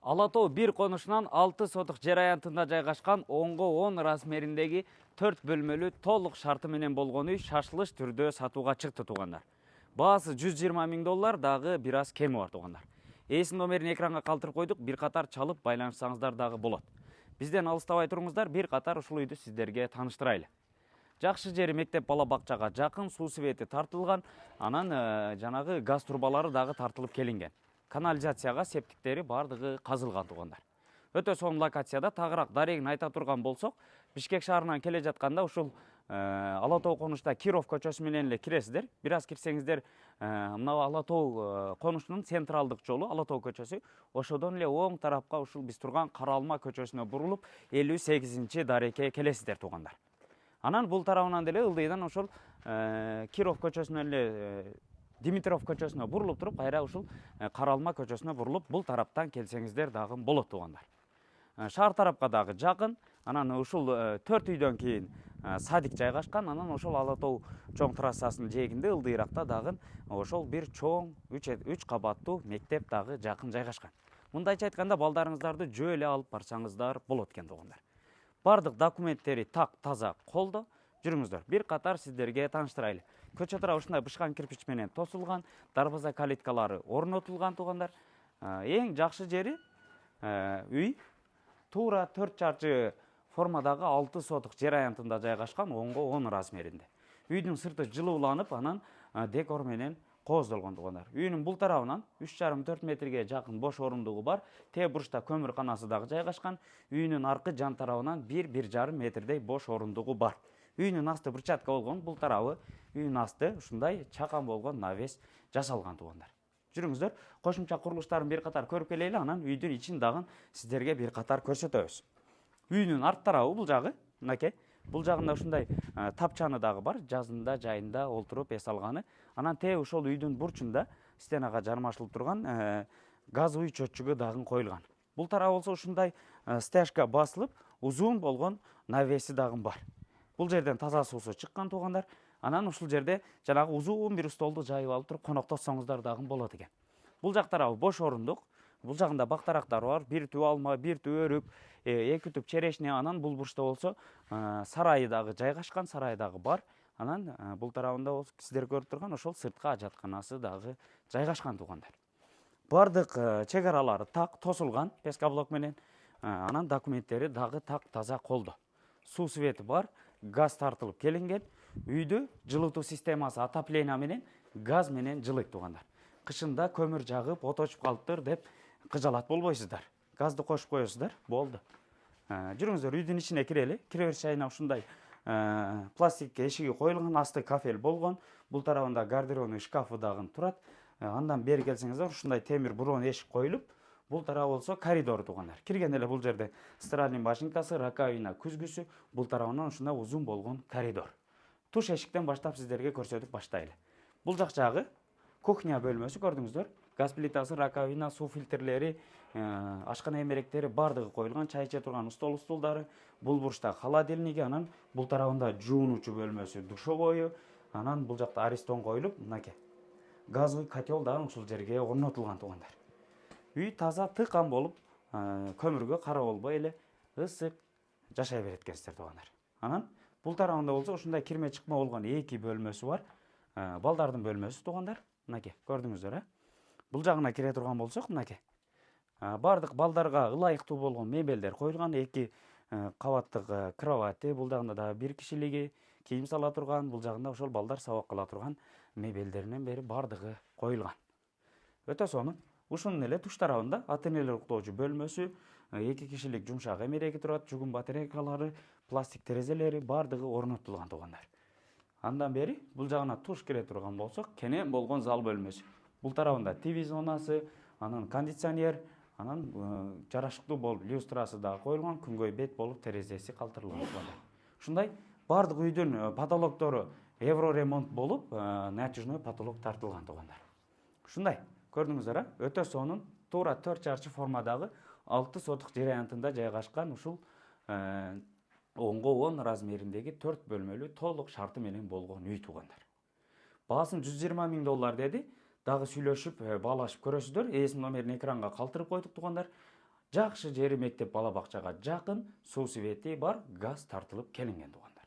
Ала Тоо бир конушунан 6 сотук жер аянтында жайгашкан 10 размериндеги 4 бөлмөлүү толук шарты менен болгон үй шашылыш түрдө сатууга чыкты туугандар. Баасы 120 миң доллар, дагы бир аз кеми бар туугандар. Эсин номерин экранга калтырып койдук, бир катар чалып байланышсаңыздар дагы болот. Бизден алыстабай туруңуздар, бир катар ушул үйдү сиздерге тааныштырайлы. Жакшы жери мектеп бала бакчага жакын, суу свети тартылган, анан жанагы газ турбалары дагы тартылып келинген. Канализацияга септиктери бардыгы казылган туугандар. Өтө сонун локацияда тагыраак дарегин айта турган болсок, Бишкек шаарынан келе жатканда ушул Ала Тоо конушта Киров көчөсү менен эле киресиздер. Бир аз кирсеңиздер, мына Ала Тоо конушунун централдык жолу Ала Тоо көчөсү, ошодон эле оң тарапка ушул биз турган Кара Алма көчөсүнө бурулуп 58 дарекке келесиздер туугандар. Анан бул тарабынан деле ылдыйдан ошол Киров көчөсүнөн эле Димитров көчөсүнө бурулуп туруп, кайра ушул Кара Алма көчөсүнө бурулуп, бул тараптан келсеңиздер дагы болот туугандар. Шаар тарапка дагы жакын, анан ушул 4 үйдөн кийин садик жайгашкан, анан ошол Ала Тоо чоң трассасынын жээгинде ылдыйракта дагы ошол бир чоң 3 кабаттуу мектеп дагы жакын жайгашкан. Мындайча айтканда балдарыңыздарды жөө эле алып барсаңыздар болот экен туугандар. Бардык документтери так таза колдо. Жүрүңүздөр, бир катар сиздерге тааныштырайлы. Көчө тарабы ушундай бышкан кирпич менен тосулган, дарбаза калиткалары орнотулган туугандар. Эң жакшы жери үй туура 4 чарчы формадагы 6 сотук жер аянтында жайгашкан 10 размеринде. Үйдүн сырты жылууланып, анан декор менен кооздолгон туугандар. Үйүнүн бул тарабынан 3,5-4 метрге жакын бош орундугу бар. Тээ бурчта көмүрканасы дагы жайгашкан. Үйүнүн аркы жан тарабынан 1-1,5 метрдей бош орундугу бар. Үйүнүн асты брусчатка болгон, бул тарабы үйүнүн асты ушундай чакан болгон навес жасалган туугандар. Жүрүңүздөр, кошумча курулуштарын бир катар көрүп келели, анан үйдүн ичин дагы сиздерге бир катар көрсөтөбүз. Үйүнүн арт тарабы бул жагы, мынакей. Бул жагында ушундай тапчаны дагы бар, жазында жайында олтуруп эс алганы. Анан тээ ушул үйдүн бурчунда стенага жармашылып турган газ үй чөтчүгү дагы коюлган. Бул тарабы болсо ушундай стяжка басылып, узун болгон навеси дагы бар. Бул жерден таза суусу чыккан туугандар. Анан ушул жерде жанагы узун бир столду жайып алып туруп коноктосоңуздар дагы болот экен. Бул жак тарабы бош орундук. Бул жагында бактарактар бар, бир түп алма, бир түп өрүк, 2 түп черешня. Анан бул бурчта болсо сарайы дагы жайгашкан, сарайы дагы бар. Анан бул тарабында болсо сиздер көрүп турган ошол сырткы ажатканасы дагы жайгашкан туугандар. Бардык чек аралары так тосулган пескоблок менен. Анан документтери дагы так таза колдо. Суу свети бар, газ тартылып келинген. Үйдү жылытуу системасы отопление менен газ менен жылыйт туугандар. Кышында көмүр жагып, от очуп калыптыр деп кыжалат болбойсуздар. Газды кошуп коесуздар, болду. Жүрүңүздөр, үйдүн ичине кирели. Кире бериш жайына ушундай пластик эшиги коюлган, асты кафель болгон. Бул тарабында гардеробный шкафы дагы турат. Андан бери келсеңиздер, ушундай темир бурон эшик коюлуп, бул тарабы болсо коридор туугандар. Кирген эле бул жерде стиральный машинкасы, раковина, күзгүсү, бул тарабынан ушундай узун болгон коридор. Туш эшиктен баштап сиздерге көрсөтүп баштайлы. Бул жак жагы кухня бөлмөсү, көрдүңүздөр. Газ плитасы, раковина, суу фильтрлери, ашкана эмеректери бардыгы коюлган, чай иче турган стол стулдары. Бул бурчта холодильниги, анан бул тарабында жуунуучу бөлмөсү, душовою, анан бул жакта аристон коюлуп, мынакей. Газовый котел дагы ушул жерге орнотулган туугандар. Үй таза тыккан болуп, көмүргө кара болбой эле ысык жашай берет экенсиздер туугандар. Анан бул тарабында болсо ушундай кирме чыкма болгон 2 бөлмөсү бар. Балдардын бөлмөсү туугандар. Мынакей, көрдүңүздөр, Бул жагына кире турган болсок, мынакей. Бардык балдарга ылайыктуу болгон мебелдер коюлган, 2 кабаттык кровати, бул жагында да 1 кишилиги, кийим сала турган, бул жагында ошол балдар сабак кыла турган мебелдеринен бери бардыгы коюлган. Өтө сонун. Ушунун эле туш тарабында ата энелер уктоочу бөлмөсү, 2 кишилик жумшак эмереги турат, жугум батарейкалары, пластик терезелери бардыгы орнотулган туугандар. Андан бери бул жагына туш кире турган болсок, кенен болгон зал бөлмөсү. Бул тарабында ТВ зонасы, анан кондиционер, анан жарашыктуу болуп люстрасы дагы коюлган, күнгөй бет болуп терезеси калтырылган туугандар. Ушундай бардык үйдүн потолоктору евро ремонт болуп, натяжной потолок тартылган туугандар. Ушундай, көрдүңүздөр, өтө сонун, туура 4 чарчы формадагы 6 сотук жер аянтында жайгашкан ушул 10 размериндеги 4 бөлмөлүү толук шарты менен болгон үй туугандар. Баасын 120 миң доллар деди. Дагы сүйлөшүп, баалашып көрөсүздөр. Эсин номерин экранга калтырып койдук туугандар. Жакшы жери мектеп бала бакчага жакын, суу себети бар, газ тартылып келинген туугандар.